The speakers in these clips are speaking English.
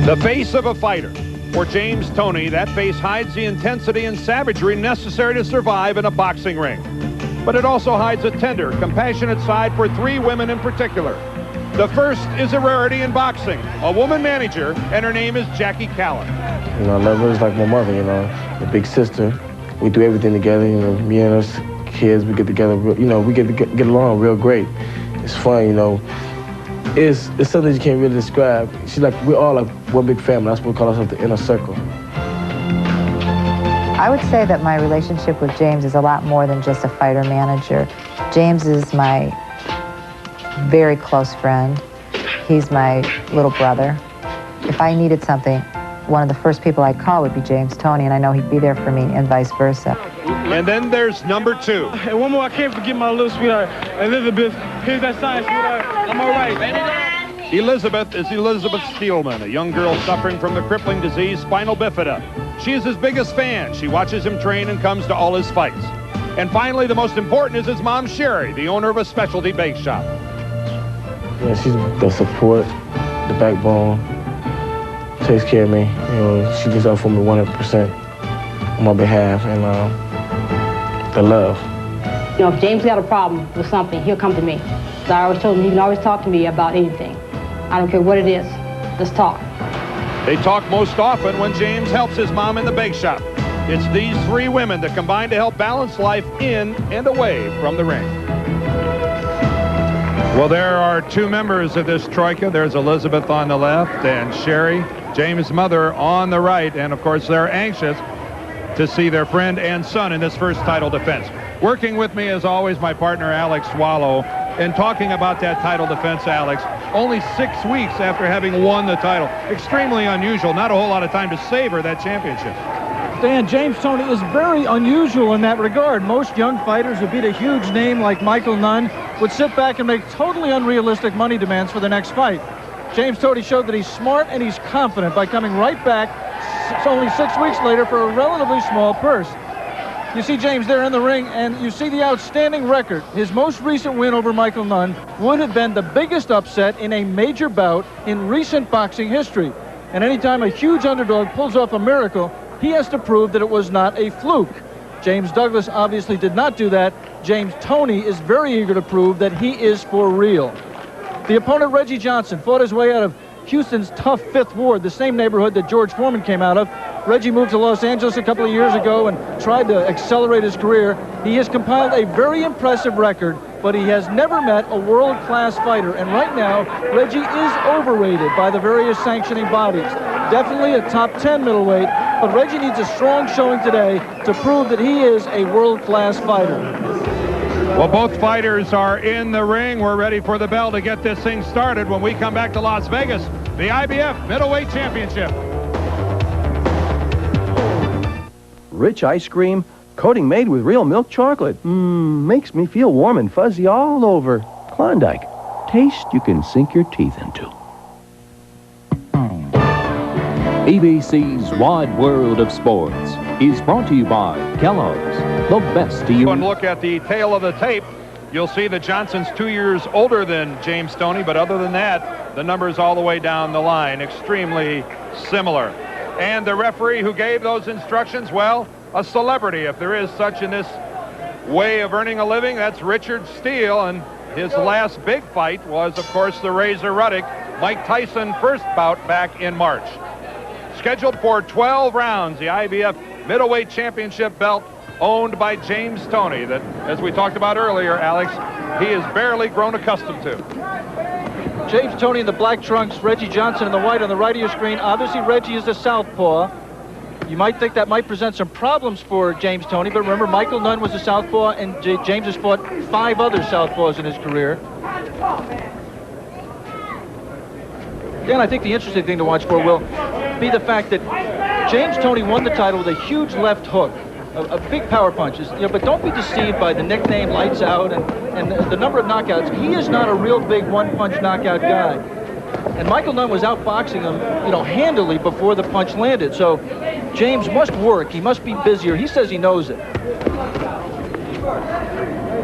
The face of a fighter. For James Toney, that face hides the intensity and savagery necessary to survive in a boxing ring. But it also hides a tender, compassionate side for three women in particular. The first is a rarity in boxing, a woman manager, and her name is Jackie Callan. You know, I love her. It's like my mother, you know, the big sister. We do everything together, you know, me and us kids, we get together, you know, we get along real great. It's fun, you know. It's something you can't really describe. She's like, we're all like one big family. That's what we call ourselves, the inner circle. I would say that my relationship with James is a lot more than just a fighter manager. James is my very close friend. He's my little brother. If I needed something, one of the first people I'd call would be James Toney, and I know he'd be there for me, and vice versa. And then there's number two. And one more, I can't forget my little sweetheart, Elizabeth. Here's that sign, sweetheart. I'm all right. Elizabeth is Elizabeth Steelman, a young girl suffering from the crippling disease spinal bifida. She is his biggest fan. She watches him train and comes to all his fights. And finally, the most important is his mom, Sherry, the owner of a specialty bake shop. Yeah, she's the support, the backbone, takes care of me. You know, she gets up for me 100% on my behalf, and the love. You know, if James got a problem with something, he'll come to me. So I always told him, you can always talk to me about anything. I don't care what it is, let's talk. They talk most often when James helps his mom in the bake shop. It's these three women that combine to help balance life in and away from the ring. Well, there are two members of this troika. There's Elizabeth on the left and Sherry, James' mother, on the right. And, of course, they're anxious to see their friend and son in this first title defense. Working with me, as always, my partner, Alex Swallow. And talking about that title defense, Alex, only 6 weeks after having won the title. Extremely unusual. Not a whole lot of time to savor that championship. Dan, James Toney is very unusual in that regard. Most young fighters who beat a huge name like Michael Nunn would sit back and make totally unrealistic money demands for the next fight. James Toney showed that he's smart and he's confident by coming right back only 6 weeks later for a relatively small purse. You see James there in the ring, and you see the outstanding record. His most recent win over Michael Nunn would have been the biggest upset in a major bout in recent boxing history. And anytime a huge underdog pulls off a miracle, he has to prove that it was not a fluke. James Douglas obviously did not do that. James Toney is very eager to prove that he is for real. The opponent, Reggie Johnson, fought his way out of Houston's tough Fifth Ward, the same neighborhood that George Foreman came out of. Reggie moved to Los Angeles a couple of years ago and tried to accelerate his career. He has compiled a very impressive record, but he has never met a world-class fighter. And right now, Reggie is overrated by the various sanctioning bodies. Definitely a top 10 middleweight, but Reggie needs a strong showing today to prove that he is a world-class fighter. Well, both fighters are in the ring. We're ready for the bell to get this thing started when we come back to Las Vegas, the IBF Middleweight Championship. Rich ice cream, coating made with real milk chocolate. Makes me feel warm and fuzzy all over. Klondike, taste you can sink your teeth into. ABC's Wide World of Sports is brought to you by Kellogg's, the best to you. One look at the tail of the tape, you'll see that Johnson's 2 years older than James Toney, but other than that, the numbers all the way down the line, extremely similar. And the referee who gave those instructions, well, a celebrity, if there is such in this way of earning a living, that's Richard Steele, and his last big fight was, of course, the Razor Ruddock, Mike Tyson first bout back in March. Scheduled for 12 rounds, the IBF Middleweight Championship belt owned by James Toney, that, as we talked about earlier, Alex, he has barely grown accustomed to. James Toney in the black trunks, Reggie Johnson in the white on the right of your screen. Obviously, Reggie is a southpaw. You might think that might present some problems for James Toney, but remember, Michael Nunn was a southpaw, and James has fought 5 other southpaws in his career. Again, I think the interesting thing to watch for will be the fact that James Toney won the title with a huge left hook, a big power punches. You know, but don't be deceived by the nickname Lights Out and the number of knockouts. He is not a real big one-punch knockout guy. And Michael Nunn was outboxing him, you know, handily before the punch landed. So James must work. He must be busier. He says he knows it.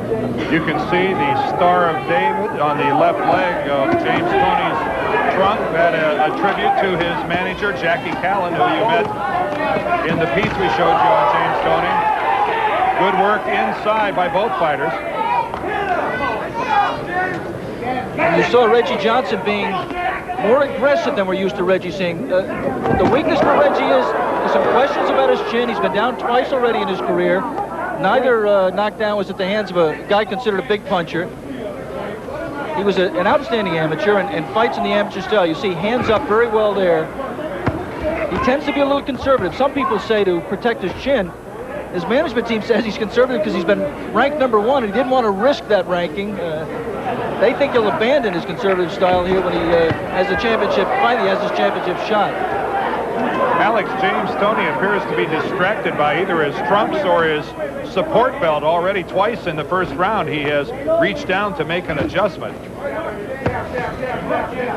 You can see the Star of David on the left leg of James Toney's trunk. That a tribute to his manager, Jackie Callan, who you met in the piece we showed you on James Toney. Good work inside by both fighters. And you saw Reggie Johnson being more aggressive than we're used to Reggie seeing. The weakness for Reggie is some questions about his chin. He's been down twice already in his career. Neither knockdown was at the hands of a guy considered a big puncher. He was an outstanding amateur and fights in the amateur style. You see hands up very well there. He tends to be a little conservative. Some people say to protect his chin. His management team says he's conservative because he's been ranked #1 and he didn't want to risk that ranking. They think he'll abandon his conservative style here when he has the championship, finally has his championship shot. Alex, James Toney appears to be distracted by either his trunks or his support belt. Already twice in the first round he has reached down to make an adjustment.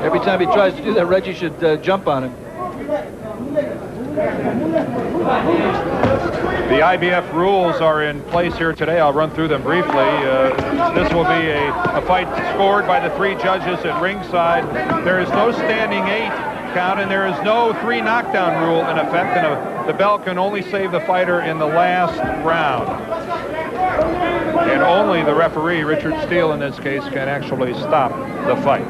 Every time he tries to do that, Reggie should jump on him. The IBF rules are in place here today. I'll run through them briefly. This will be a fight scored by the 3 judges at ringside. There is no standing 8 count, and there is no 3 knockdown rule in effect, and the bell can only save the fighter in the last round. And only the referee, Richard Steele in this case, can actually stop the fight.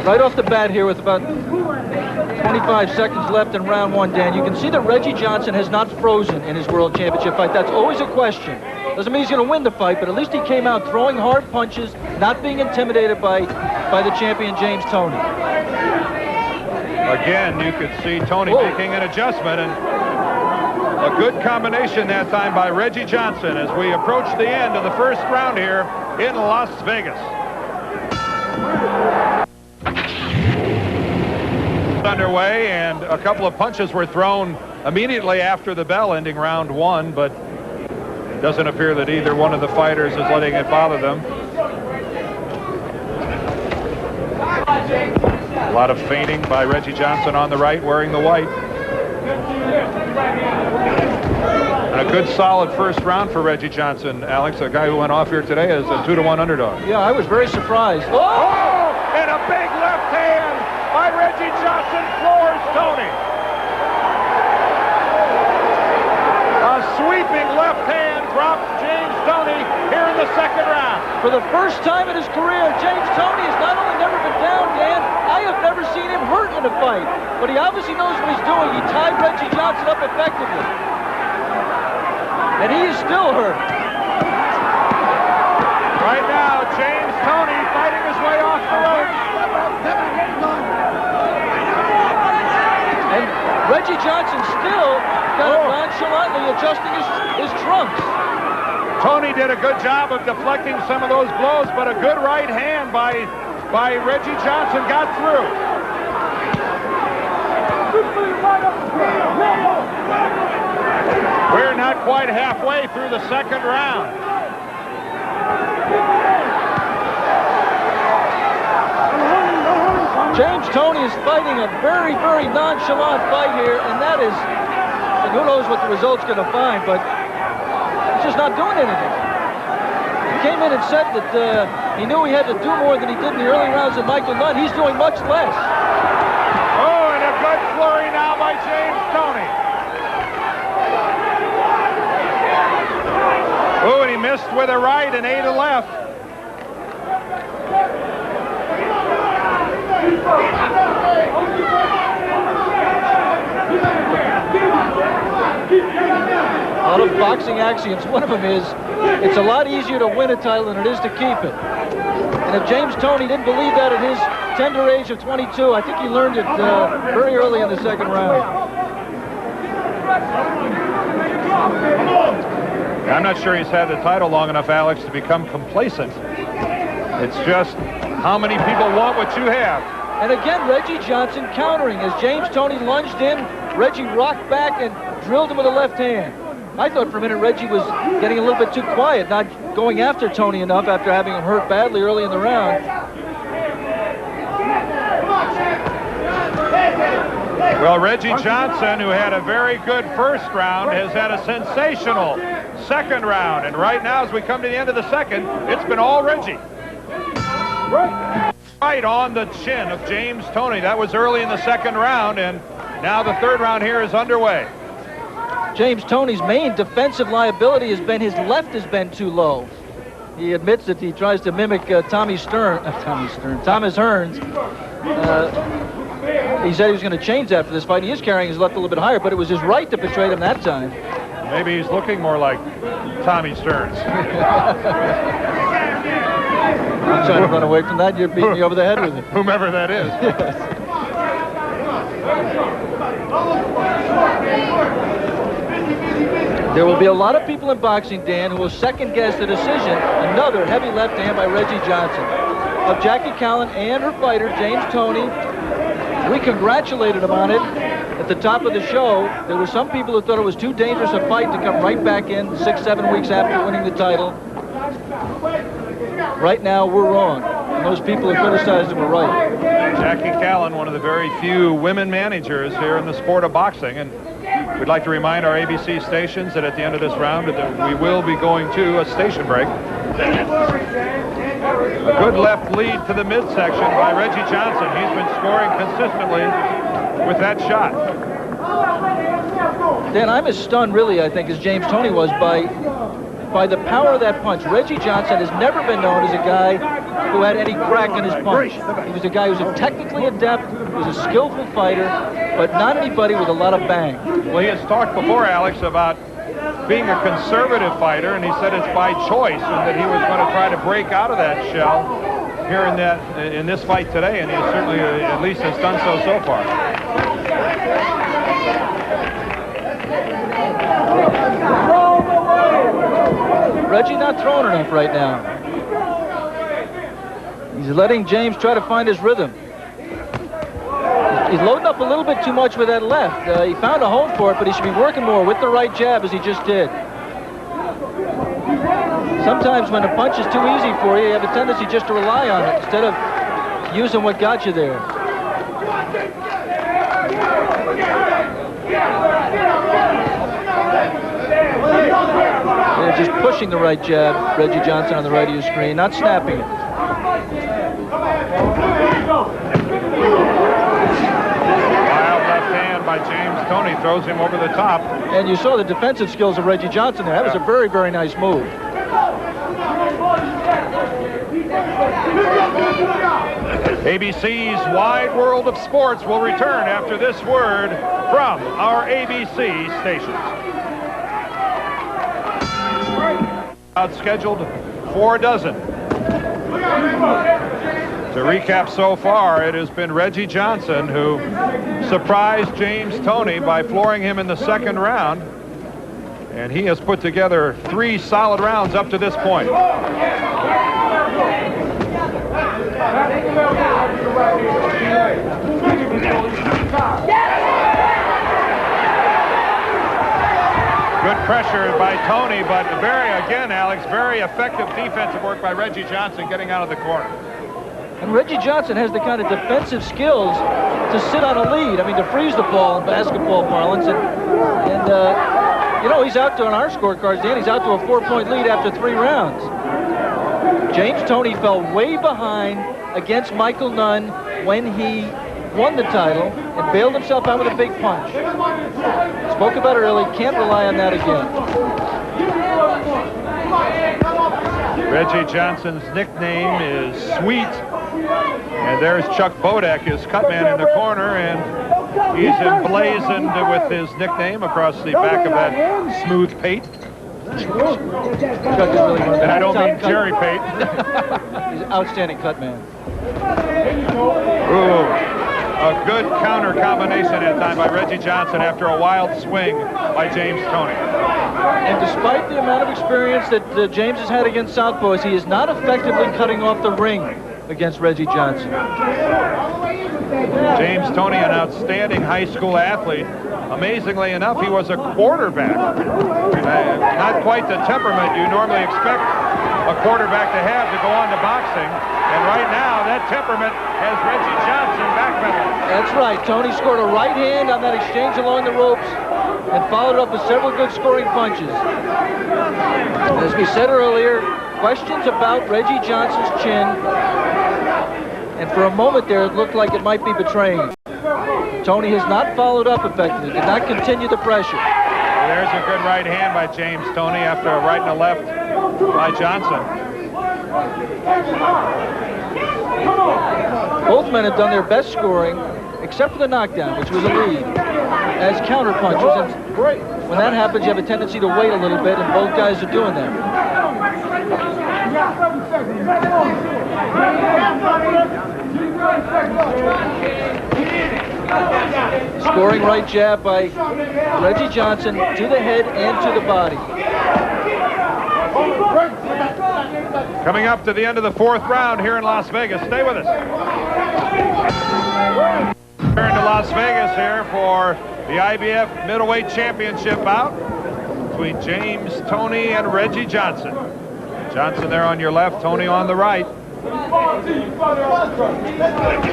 Right off the bat here with about 25 seconds left in round 1, Dan, you can see that Reggie Johnson has not frozen in his World Championship fight. That's always a question. Doesn't mean he's going to win the fight, but at least he came out throwing hard punches, not being intimidated by the champion James Toney. Again, you could see Toney making an adjustment, and a good combination that time by Reggie Johnson as we approach the end of the first round here in Las Vegas. Underway, and a couple of punches were thrown immediately after the bell ending round 1, but it doesn't appear that either one of the fighters is letting it bother them. A lot of feinting by Reggie Johnson on the right, wearing the white. And a good solid first round for Reggie Johnson, Alex, a guy who went off here today as a 2-to-1 underdog. Yeah, I was very surprised. Oh! And a big left hand by Reggie Johnson floors Toney. A sweeping left hand drops James Toney here in the second round. For the first time in his career, James Toney has not only never been down, Dan, I have never seen him hurt in a fight. But he obviously knows what he's doing. He tied Reggie Johnson up effectively. And he is still hurt. Right now, James Toney fighting his way off the ropes. And Reggie Johnson still kind of nonchalantly adjusting his trunks. Toney did a good job of deflecting some of those blows, but a good right hand by Reggie Johnson got through. We're not quite halfway through the second round. James Toney is fighting a very, very nonchalant fight here, and that is, and who knows what the result's going to find, but he's just not doing anything. He came in and said that he knew he had to do more than he did in the early rounds with Michael Nunn. He's doing much less. Oh, and a good flurry now by James Toney. Oh, and he missed with a right and ate a left. A lot of boxing axioms. One of them is, it's a lot easier to win a title than it is to keep it. And if James Toney didn't believe that at his tender age of 22, I think he learned it very early in the second round. I'm not sure he's had the title long enough, Alex, to become complacent. It's just how many people want what you have. And again, Reggie Johnson countering. As James Toney lunged in, Reggie rocked back and drilled him with a left hand. I thought for a minute Reggie was getting a little bit too quiet, not going after Toney enough after having him hurt badly early in the round. Well, Reggie Johnson, who had a very good first round, has had a sensational second round. And right now, as we come to the end of the second, it's been all Reggie. Right on the chin of James Toney. That was early in the second round, and now the third round here is underway. James Toney's main defensive liability has been his left has been too low. He admits that he tries to mimic Thomas Hearns. He said he was going to change that for this fight. He is carrying his left a little bit higher, but it was his right that betrayed him that time. Maybe he's looking more like Tommy Stearns. I'm trying to run away from that. You're beating me over the head with it. Whomever that is. There will be a lot of people in boxing, Dan, who will second-guess the decision. Another heavy left hand by Reggie Johnson. Of Jackie Callan and her fighter, James Toney. We congratulated him on it at the top of the show. There were some people who thought it was too dangerous a fight to come right back in 6-7 weeks after winning the title. Right now, we're wrong. And those people who criticized him were right. Jackie Callan, one of the very few women managers here in the sport of boxing. And we'd like to remind our ABC stations that at the end of this round that we will be going to a station break. A good left lead to the midsection by Reggie Johnson. He's been scoring consistently with that shot. Dan, I'm as stunned, really, I think, as James Toney was by the power of that punch. Reggie Johnson has never been known as a guy who had any crack in his punch. He was a guy who was technically adept, was a skillful fighter, but not anybody with a lot of bang. Well, he has talked before, Alex, about being a conservative fighter, and he said it's by choice, and that he was going to try to break out of that shell here in this fight today, and he certainly at least has done so far. Reggie not throwing enough right now. He's letting James try to find his rhythm. He's loading up a little bit too much with that left. He found a home for it, but he should be working more with the right jab as he just did. Sometimes when a punch is too easy for you, you have a tendency just to rely on it instead of using what got you there. They're just pushing the right jab, Reggie Johnson on the right of your screen, not snapping it. By James Toney throws him over the top. And you saw the defensive skills of Reggie Johnson there. That was a very, very nice move. ABC's Wide World of Sports will return after this word from our ABC stations. Scheduled 4 dozen. To recap so far, it has been Reggie Johnson who surprised James Toney by flooring him in the second round. And he has put together 3 solid rounds up to this point. Good pressure by Toney, but again, Alex, very effective defensive work by Reggie Johnson getting out of the corner. And Reggie Johnson has the kind of defensive skills to sit on a lead. I mean, to freeze the ball in basketball parlance. And you know, he's out to, on our scorecards, Dan, he's out to a 4-point lead after 3 rounds. James Toney fell way behind against Michael Nunn when he won the title and bailed himself out with a big punch. Spoke about it early, can't rely on that again. Reggie Johnson's nickname is Sweet. And there's Chuck Bodek, his cutman in the corner, and he's emblazoned with his nickname across the back of that smooth pate. And I don't mean Jerry Pate. He's an outstanding cutman. Ooh, a good counter combination at time by Reggie Johnson after a wild swing by James Toney. And despite the amount of experience that James has had against southpaws, he is not effectively cutting off the ring against Reggie Johnson. James Toney, an outstanding high school athlete. Amazingly enough, he was a quarterback. Not quite the temperament you normally expect a quarterback to have to go on to boxing. And right now, that temperament has Reggie Johnson backpedaling. That's right. Toney scored a right hand on that exchange along the ropes. and followed up with several good scoring punches. As we said earlier, questions about Reggie Johnson's chin, and for a moment there it looked like it might be betraying. Toney has not followed up effectively, did not continue the pressure. There's a good right hand by James Toney after a right and a left by Johnson. Both men have done their best scoring, except for the knockdown, which was a lead, as counter punches. And when that happens, you have a tendency to wait a little bit, and both guys are doing that. Scoring right jab by Reggie Johnson to the head and to the body. Coming up to the end of the 4th round here in Las Vegas. Stay with us. Turn to Las Vegas here for the IBF Middleweight Championship bout between James Toney and Reggie Johnson. Johnson there on your left, Toney on the right.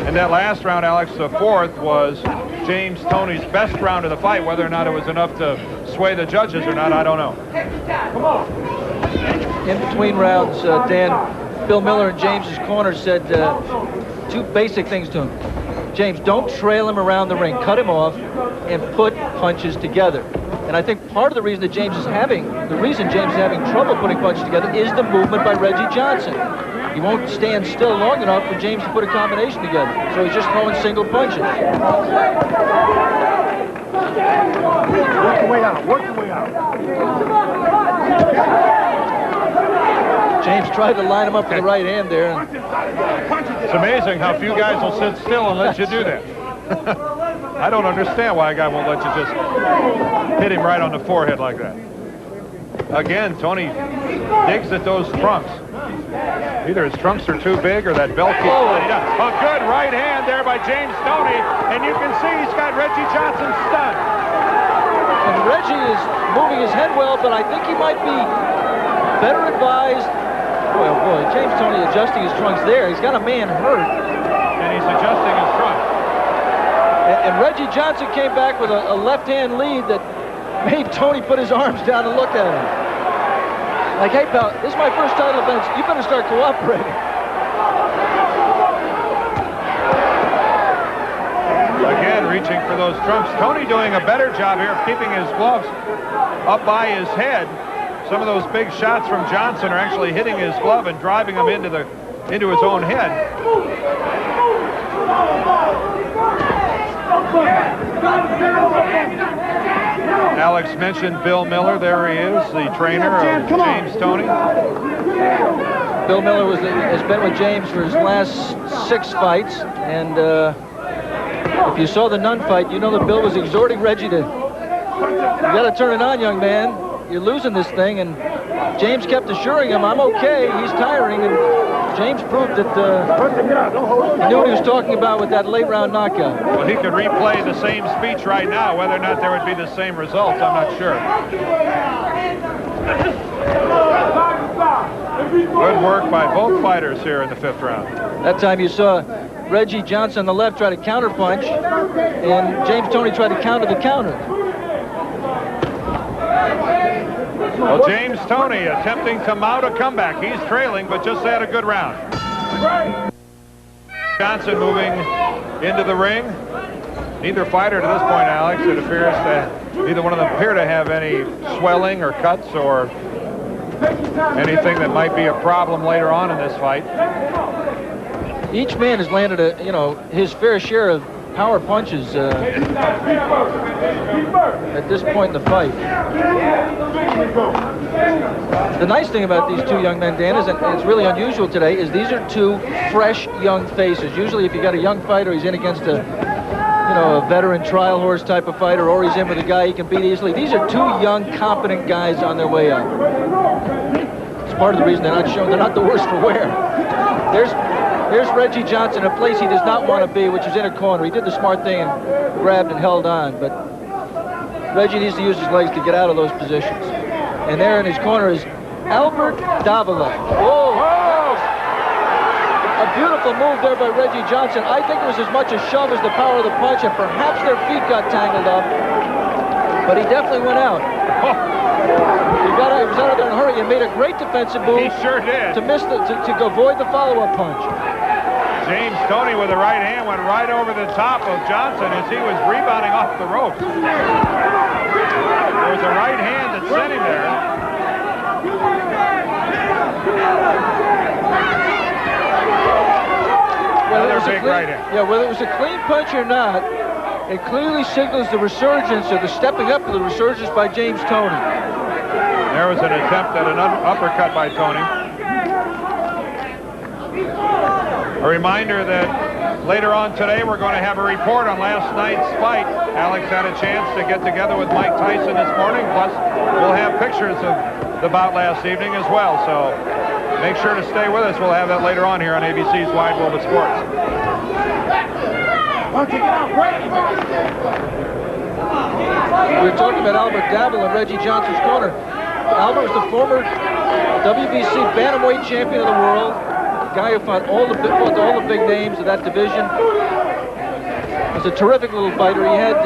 In that last round, Alex, the 4th was James Toney's best round of the fight. Whether or not it was enough to sway the judges or not, I don't know. In between rounds, Dan, Bill Miller in James's corner said two basic things to him. James, don't trail him around the ring. Cut him off and put punches together. And I think part of the reason that James is having trouble putting punches together is the movement by Reggie Johnson. He won't stand still long enough for James to put a combination together. So he's just throwing single punches. Work your way out. Work your way out. James tried to line him up with the right hand there. It's amazing how few guys will sit still and let you do that. I don't understand why a guy won't let you just hit him right on the forehead like that. Again, Toney digs at those trunks. Either his trunks are too big or that belt keeps letting down. A good right hand there by James Toney, and you can see he's got Reggie Johnson stunned. And Reggie is moving his head well, but I think he might be better advised. Boy, oh boy, James Toney adjusting his trunks there. He's got a man hurt. And he's adjusting his trunks. And Reggie Johnson came back with a left-hand lead that made Toney put his arms down and look at him. Like, hey, pal, this is my first title defense. You better start cooperating. Again, reaching for those trunks. Toney doing a better job here of keeping his gloves up by his head. Some of those big shots from Johnson are actually hitting his glove and driving him into his own head. Alex mentioned Bill Miller. There he is, the trainer of James Toney. Bill Miller has been with James for his last 6 fights, and if you saw the Nunn fight, you know that Bill was exhorting Reggie to, you got to turn it on, young man. You're losing this thing, and James kept assuring him, I'm okay, he's tiring, and James proved that he knew what he was talking about with that late round knockout. Well, he could replay the same speech right now. Whether or not there would be the same results, I'm not sure. Good work by both fighters here in the 5th round. That time you saw Reggie Johnson on the left try to counter punch, and James Toney tried to counter the counter. Well, James Toney attempting to mount a comeback. He's trailing, but just had a good round. Johnson moving into the ring. Neither fighter to this point, Alex, it appears that neither one of them appear to have any swelling or cuts or anything that might be a problem later on in this fight. Each man has landed his fair share of power punches at this point in the fight. The nice thing about these two young men, Dan, is, and it's really unusual today, is these are two fresh young faces. Usually if you got a young fighter, he's in against a veteran trial horse type of fighter, or he's in with a guy he can beat easily. These are two young, competent guys on their way up. It's part of the reason they're not shown. They're not the worst for wear. There's Reggie Johnson, a place he does not want to be, which is in a corner. He did the smart thing and grabbed and held on, but Reggie needs to use his legs to get out of those positions. And there in his corner is Albert Davila. Whoa! A beautiful move there by Reggie Johnson. I think it was as much a shove as the power of the punch, and perhaps their feet got tangled up. but he definitely went out. He was out of there in a hurry and made a great defensive move. He sure did. To avoid the follow-up punch. James Toney with the right hand went right over the top of Johnson as he was rebounding off the ropes. There was a right hand that sent him there. Another big right hand. Yeah, whether it was a clean punch or not, it clearly signals the resurgence or the stepping up of the resurgence by James Toney. There was an attempt at an uppercut by Toney. A reminder that later on today we're going to have a report on last night's fight. Alex had a chance to get together with Mike Tyson this morning, plus we'll have pictures of the bout last evening as well, so make sure to stay with us. We'll have that later on here on ABC's Wide World of Sports. We were talking about Albert Dabble in Reggie Johnson's corner. Albert was the former WBC bantamweight champion of the world. Guy who fought all the big names of that division. Was a terrific little fighter. He had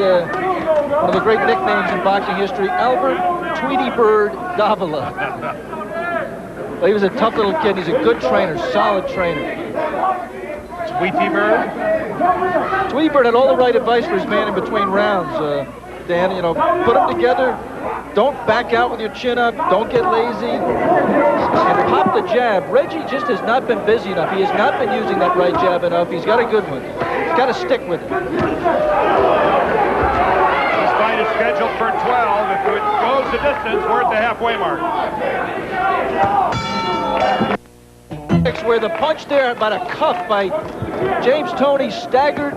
one of the great nicknames in boxing history, Albert Tweety Bird Davila. Well, he was a tough little kid. He's a good trainer, solid trainer. Tweety Bird? Tweety Bird had all the right advice for his man in between rounds, Dan. You know, put them together. Don't back out with your chin up. Don't get lazy. And pop the jab. Reggie just has not been busy enough. He has not been using that right jab enough. He's got a good one. He's got to stick with it. This fight is scheduled for 12. If it goes the distance, we're at the halfway mark. Where the punch there, about a cuff by James Toney, staggered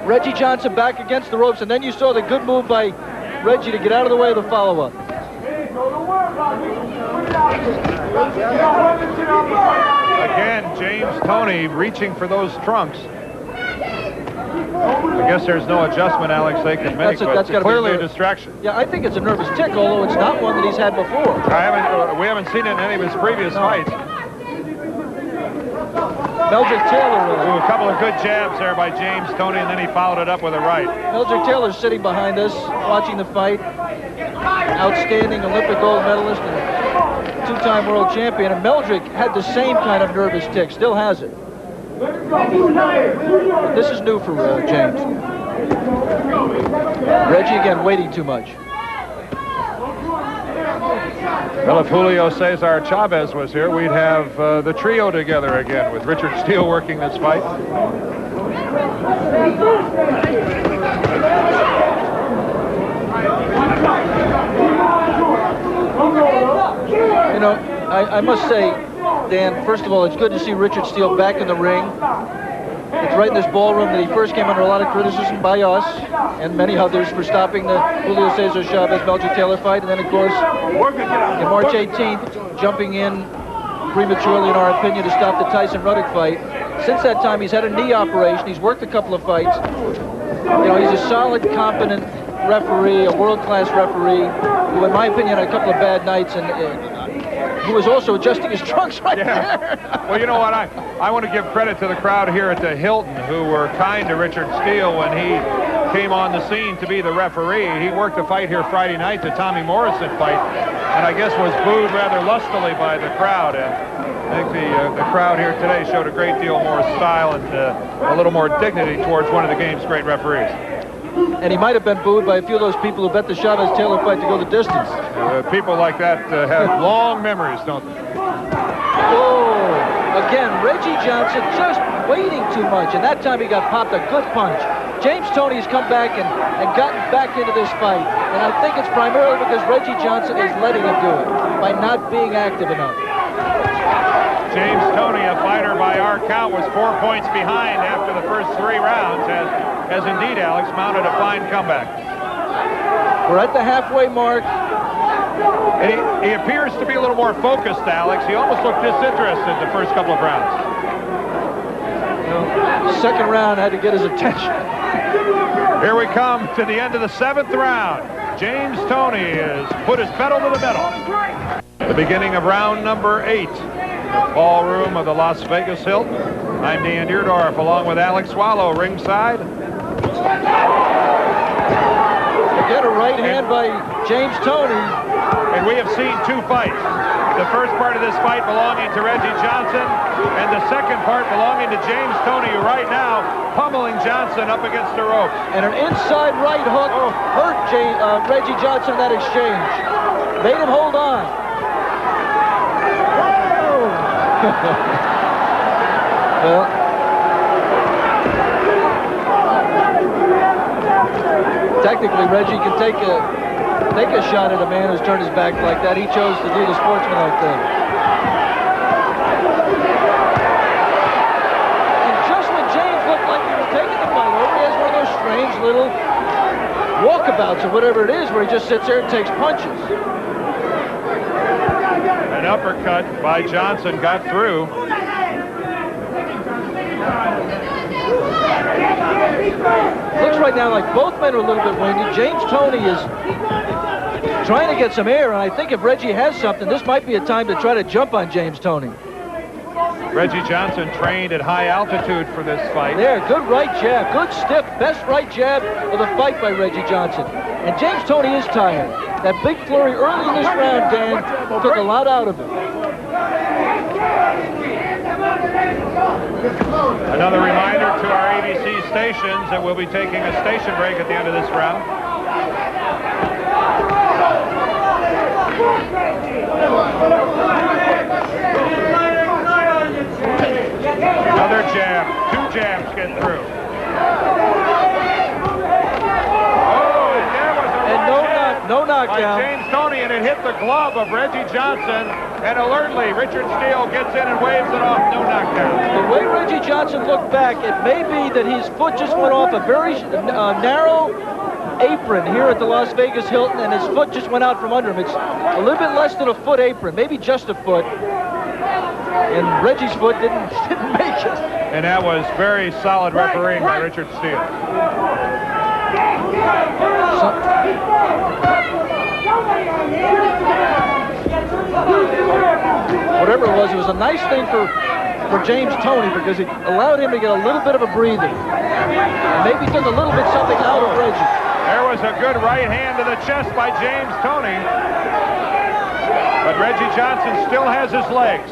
Reggie Johnson back against the ropes, and then you saw the good move by Reggie to get out of the way of the follow-up. Again, James Toney reaching for those trunks. I guess there's no adjustment Alex they can make, but it's clearly a distraction. Yeah, I think it's a nervous tick, although it's not one that he's had before. We haven't seen it in any of his previous fights. Meldrick Taylor. Ooh, a couple of good jabs there by James Toney, and then he followed it up with a right. Meldrick Taylor's sitting behind us, watching the fight. Outstanding Olympic gold medalist and two-time world champion. And Meldrick had the same kind of nervous tick, still has it. But this is new for James. Reggie again waiting too much. Well, if Julio Cesar Chavez was here, we'd have the trio together again with Richard Steele working this fight. You know, I must say, Dan, first of all, it's good to see Richard Steele back in the ring. It's right in this ballroom that he first came under a lot of criticism by us and many others for stopping the Julio Cesar Chavez Meldrick Taylor fight. And then, of course, in March 18th, jumping in prematurely, in our opinion, to stop the Tyson Ruddock fight. Since that time, he's had a knee operation. He's worked a couple of fights. You know, he's a solid, competent referee, a world-class referee, who, in my opinion, had a couple of bad nights, and who was also adjusting his trunks right there. Well, you know what? I want to give credit to the crowd here at the Hilton, who were kind to Richard Steele when he came on the scene to be the referee. He worked the fight here Friday night, the Tommy Morrison fight, and I guess was booed rather lustily by the crowd. And I think the crowd here today showed a great deal more style and a little more dignity towards one of the game's great referees. And he might have been booed by a few of those people who bet the Chavez-Taylor fight to go the distance. People like that have long memories, don't they? Oh, again, Reggie Johnson just waiting too much, and that time he got popped a good punch. James Toney's come back and gotten back into this fight, and I think it's primarily because Reggie Johnson is letting him do it by not being active enough. James Toney, a fighter by our count, was 4 points behind after the first 3 rounds, as indeed Alex mounted a fine comeback. We're at the halfway mark. And he appears to be a little more focused, Alex. He almost looked disinterested the first couple of rounds. You know, the second round had to get his attention. Here we come to the end of the 7th round. James Toney has put his pedal to the metal. The beginning of round number 8. The ballroom of the Las Vegas Hilton. I'm Dan Deerdorf along with Alex Swallow ringside. Again, a right hand by James Toney. And we have seen two fights. The first part of this fight belonging to Reggie Johnson, and the second part belonging to James Toney, who right now pummeling Johnson up against the ropes. And an inside right hook hurt Reggie Johnson in that exchange. Made him hold on. Well, technically, Reggie can take a shot at a man who's turned his back like that. He chose to do the sportsmanlike thing. And just when James looked like he was taking the fight over, he has one of those strange little walkabouts or whatever it is where he just sits there and takes punches. An uppercut by Johnson got through. Looks right now like both men are a little bit winded. James Toney is trying to get some air, and I think if Reggie has something, this might be a time to try to jump on James Toney. Reggie Johnson trained at high altitude for this fight. There, good right jab, good stiff, best right jab of the fight by Reggie Johnson. And James Toney is tired. That big flurry early in this round, Dan, took a lot out of him. Another reminder to our ABC stations that we'll be taking a station break at the end of this round. Another jab. Two jabs get through. Oh, and there was a no knockdown. By James Toney, and it hit the glove of Reggie Johnson. And alertly, Richard Steele gets in and waves it off. No knockdown. The way Reggie Johnson looked back, it may be that his foot just went off a very narrow apron here at the Las Vegas Hilton, and his foot just went out from under him. It's a little bit less than a foot apron, maybe just a foot. And Reggie's foot didn't make it. And that was very solid refereeing by Richard Steele. Whatever it was a nice thing for James Toney because it allowed him to get a little bit of a breather. And maybe took a little bit something out of Reggie. There was a good right hand to the chest by James Toney. But Reggie Johnson still has his legs.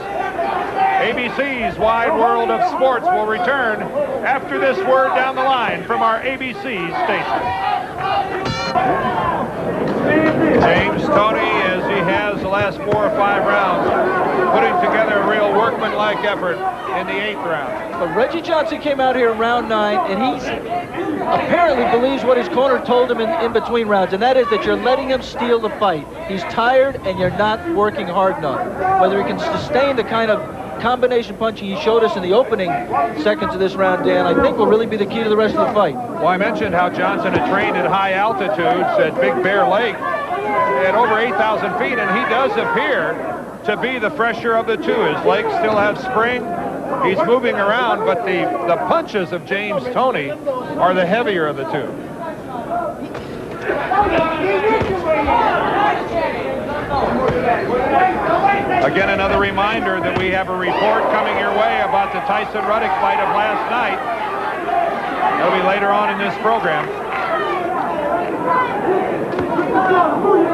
ABC's Wide World of Sports will return after this word down the line from our ABC station. James Toney, as he has the last 4 or 5 rounds, putting together a real workmanlike effort in the 8th round. But Reggie Johnson came out here in round 9, and he apparently believes what his corner told him in between rounds, and that is that you're letting him steal the fight. He's tired, and you're not working hard enough. Whether he can sustain the kind of combination punching he showed us in the opening seconds of this round, Dan, I think will really be the key to the rest of the fight. Well, I mentioned how Johnson had trained at high altitudes at Big Bear Lake at over 8,000 feet, and he does appear to be the fresher of the two. His legs still have spring. He's moving around, but the punches of James Toney are the heavier of the two. Again, another reminder that we have a report coming your way about the Tyson Ruddock fight of last night. That'll be later on in this program.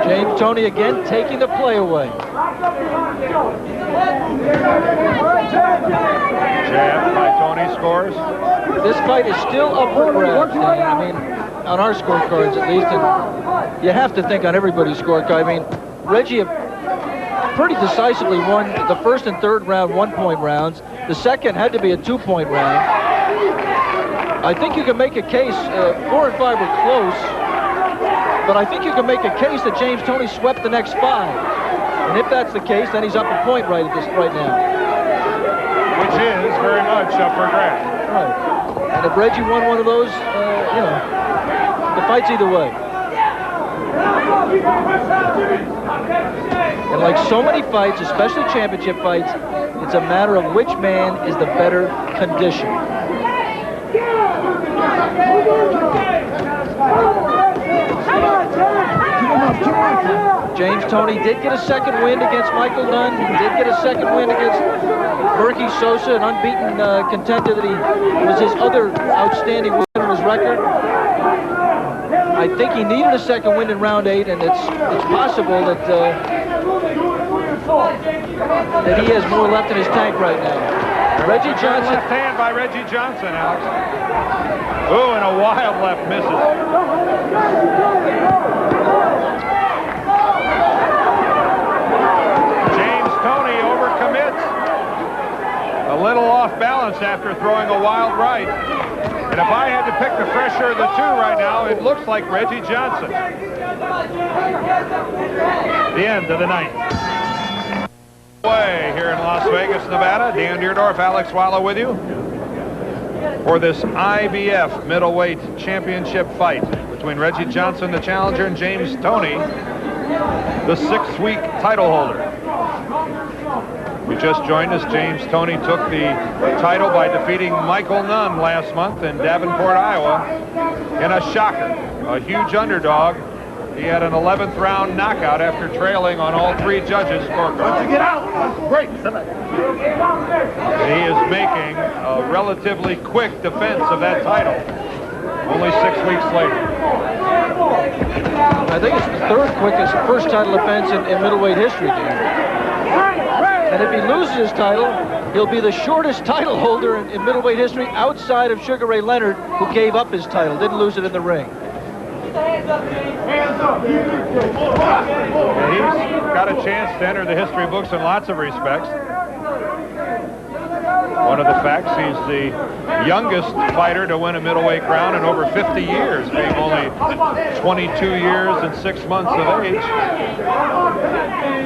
James Toney again taking the play away. Jab by Toney scores. This fight is still up for grabs. I mean, on our scorecards at least, and you have to think on everybody's scorecard. I mean, Reggie pretty decisively won the first and third round 1-point rounds. The second had to be a 2-point round. I think you can make a case, 4 and 5 were close, but I think you can make a case that James Toney swept the next 5. And if that's the case, then he's up a point right now. Which is very much up for grabs. Right. And if Reggie won one of those, you know, the fight's either way. And like so many fights, especially championship fights, it's a matter of which man is the better condition. James Toney did get a second win against Michael Nunn. He did get a second win against Berkey Sosa, an unbeaten contender that was his other outstanding win on his record. I think he needed a second win in round 8, and it's possible that he has more left in his tank right now. Reggie Johnson. Left hand by Reggie Johnson, Alex. Ooh, and a wild left misses. James Toney overcommits. A little off balance after throwing a wild right. And if I had to pick the fresher of the two right now, it looks like Reggie Johnson. The end of the night. Way here in Las Vegas, Nevada. Dan Deerdorf, Alex Wallow with you for this IBF middleweight championship fight between Reggie Johnson, the challenger, and James Toney, the 6-week title holder. You just joined us. James Toney took the title by defeating Michael Nunn last month in Davenport, Iowa, in a shocker, a huge underdog. He had an 11th round knockout after trailing on all 3 judges' scorecards. Get out! Break! He is making a relatively quick defense of that title, only 6 weeks later. I think it's the 3rd quickest first title defense in middleweight history, Dan. And if he loses his title, he'll be the shortest title holder in middleweight history outside of Sugar Ray Leonard, who gave up his title, didn't lose it in the ring. He's got a chance to enter the history books in lots of respects. One of the facts, he's the youngest fighter to win a middleweight crown in over 50 years, being only 22 years and 6 months of age.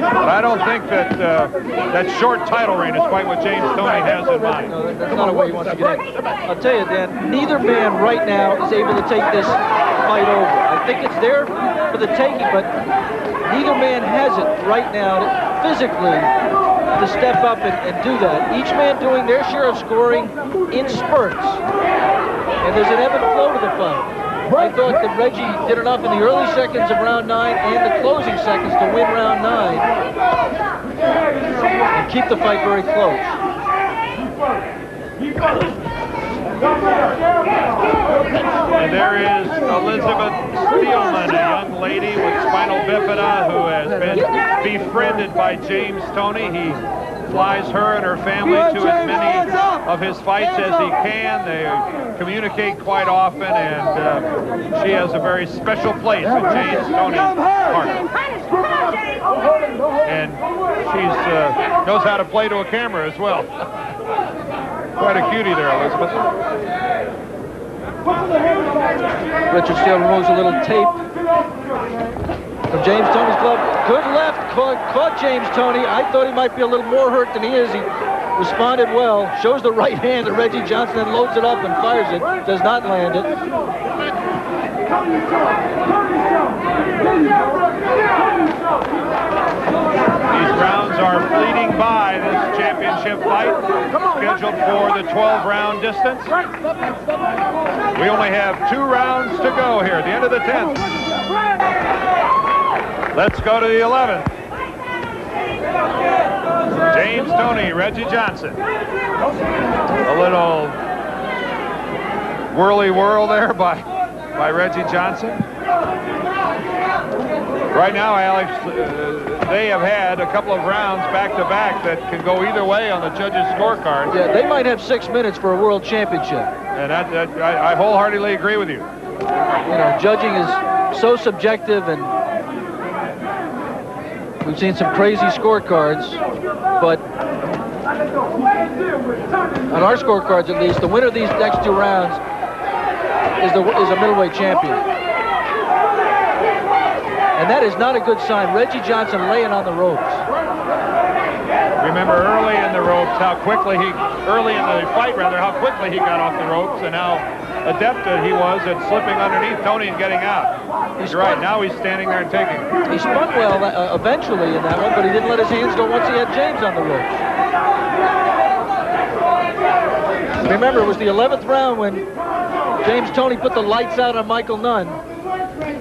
But I don't think that that short title reign is quite what James Toney has in mind. No, that's not a way he wants to get in. I'll tell you, Dan, neither man right now is able to take this fight over. I think it's there for the taking, but neither man has it right now physically to step up and do that. Each man doing their share of scoring in spurts. And there's an ebb and flow to the fight. I thought that Reggie did enough in the early seconds of round 9 and the closing seconds to win round 9 and keep the fight very close. And there is Elizabeth Steelman, a young lady with spinal bifida who has been befriended by James Toney. He flies her and her family to as many of his fights as he can. They communicate quite often, and she has a very special place in James Toney's heart. And she knows how to play to a camera as well. Quite a cutie there, Elizabeth. Richard Steele removes a little tape from James Toney's glove. Good left, caught James Toney. I thought he might be a little more hurt than he is. He responded well, shows the right hand to Reggie Johnson and loads it up and fires it. Does not land it. These rounds are fleeting by, this championship fight, scheduled for the 12-round distance. We only have 2 rounds to go here at the end of the 10th. Let's go to the 11th. James Toney, Reggie Johnson. A little whirly whirl there by Reggie Johnson. Right now, Alex, they have had a couple of rounds back-to-back that can go either way on the judges' scorecard. Yeah, they might have 6 minutes for a world championship. And I wholeheartedly agree with you. You know, judging is so subjective, and we've seen some crazy scorecards, but on our scorecards at least, the winner of these next 2 rounds is a middleweight champion. And that is not a good sign. Reggie Johnson laying on the ropes. Remember early in the ropes how quickly early in the fight how quickly he got off the ropes and how adept he was at slipping underneath Toney and getting out. He's right, now he's standing there and taking. He spun well eventually in that one, but he didn't let his hands go once he had James on the ropes. Remember, it was the 11th round when James Toney put the lights out on Michael Nunn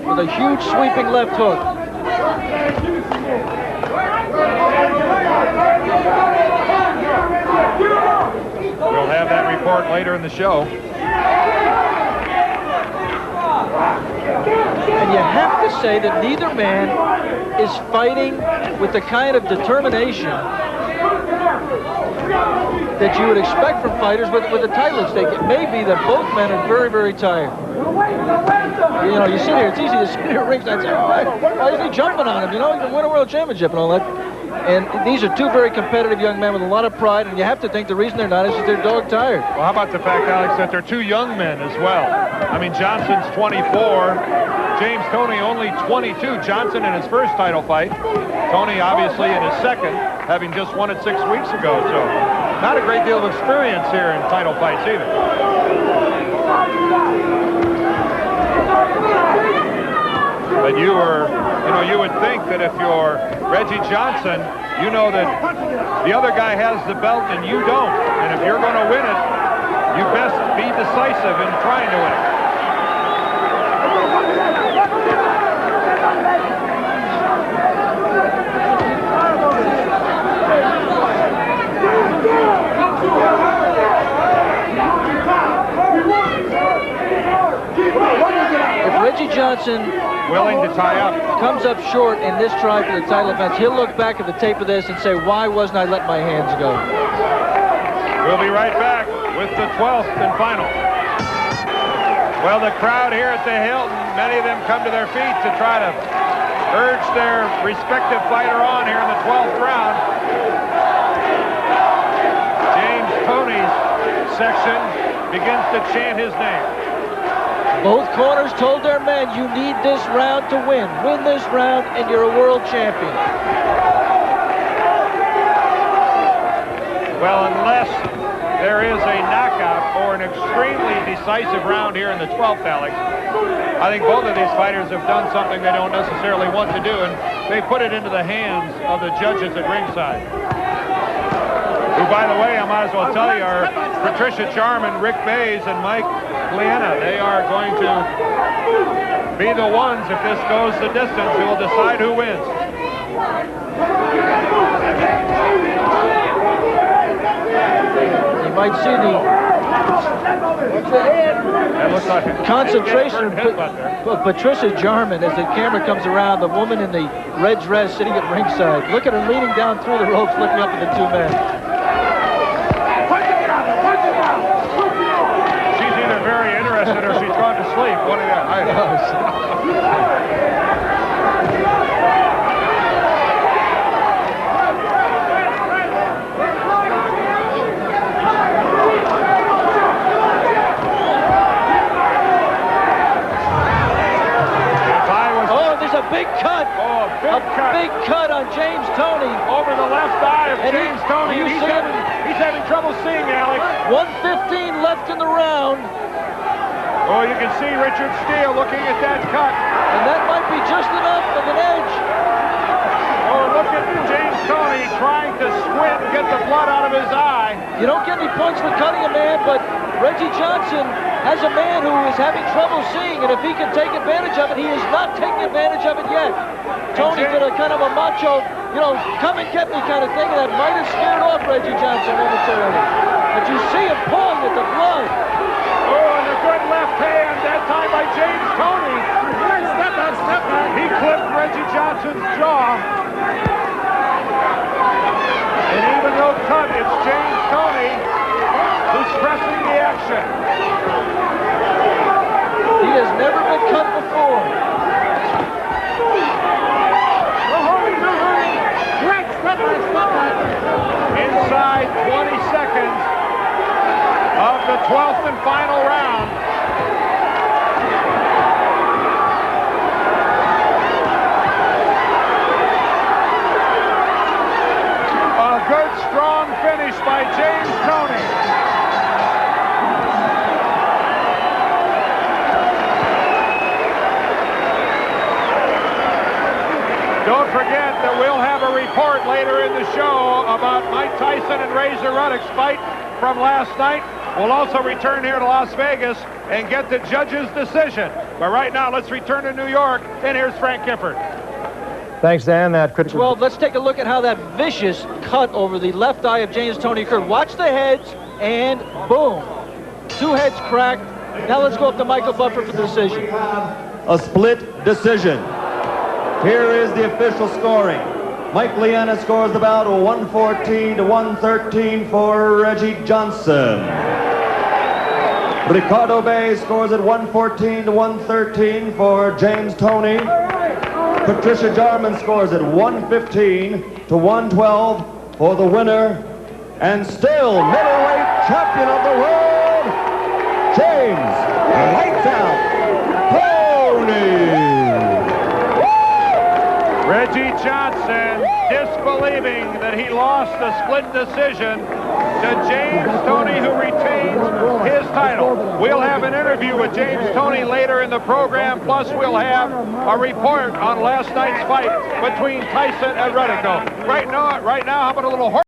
with a huge sweeping left hook. We'll have that report later in the show. say that neither man is fighting with the kind of determination that you would expect from fighters with a title at stake. It may be that both men are very, very tired. You know, you sit here, it's easy to sit here at ringside and say, oh, why isn't he jumping on him? You know, he can win a world championship and all that. And these are two very competitive young men with a lot of pride, and you have to think the reason they're not is that they're dog tired. Well, how about the fact, Alex, that they're two young men as well? I mean, Johnson's 24, James Toney only 22. Johnson in his first title fight, Toney obviously in his second, having just won it 6 weeks ago. So not a great deal of experience here in title fights either. But you would think that if you're Reggie Johnson, you know that the other guy has the belt and you don't. And if you're going to win it, you best be decisive in trying to win it. If Reggie Johnson willing to tie up comes up short in this try for the title defense, he'll look back at the tape of this and say, why wasn't I letting my hands go? We'll be right back with the 12th and final. Well, the crowd here at the Hilton, many of them come to their feet to try to urge their respective fighter on here in the 12th round. James Toney's section begins to chant his name. Both corners told their men, you need this round to win. Win this round and you're a world champion. Well, unless there is a knockout or an extremely decisive round here in the 12th, Alex, I think both of these fighters have done something they don't necessarily want to do, and they put it into the hands of the judges at ringside. Who, by the way, I might as well tell you, are Patricia Charman, Rick Bays, and Mike Liana. They are going to be the ones, if this goes the distance, who will decide who wins. You might see the concentration of Patricia Jarman as the camera comes around, the woman in the red dress sitting at ringside. Look at her leaning down through the ropes, looking up at the two men. She's either very interested or she's gone to sleep. What do you got? Big cut. Oh, big cut on James Toney. Over the left eye of James Toney. He's having trouble seeing, Alex. 1:15 left in the round. Oh, you can see Richard Steele looking at that cut. And that might be just enough of an edge. Oh, look at James Toney trying to squint and get the blood out of his eye. You don't get any points for cutting a man, but Reggie Johnson has a man who is having trouble seeing, and if he can take advantage of it, he is not taking advantage of it yet. Tony did a kind of a macho, you know, come and get me kind of thing, and that might have scared off Reggie Johnson momentarily. But you see him pulling at the blood. Oh, and a good left hand, that time by James Toney. Step back. He clipped Reggie Johnson's jaw. And even though cut, it's James Toney who's pressing the action. He has never been cut before. Inside 20 seconds of the 12th and final round. A good, strong finish by James Toney. Don't forget that we'll have a report later in the show about Mike Tyson and Razor Ruddock's fight from last night. We'll also return here to Las Vegas and get the judge's decision. But right now, let's return to New York, and here's Frank Gifford. Thanks, Dan. That critical. 12, let's take a look at how that vicious cut over the left eye of James Toney occurred. Watch the heads, and boom. Two heads cracked. Now let's go up to Michael Buffer for the decision. A split decision. Here is the official scoring. Mike Liana scores the bout 114 to 113 for Reggie Johnson. Ricardo Bay scores at 114 to 113 for James Toney. Patricia Jarman scores at 115 to 112 for the winner and still middleweight champion of the world, James Lights Out Toney. Reggie Johnson disbelieving that he lost the split decision to James Toney, who retains his title. We'll have an interview with James Toney later in the program, plus we'll have a report on last night's fight between Tyson and Redico. Right now, how about a little horse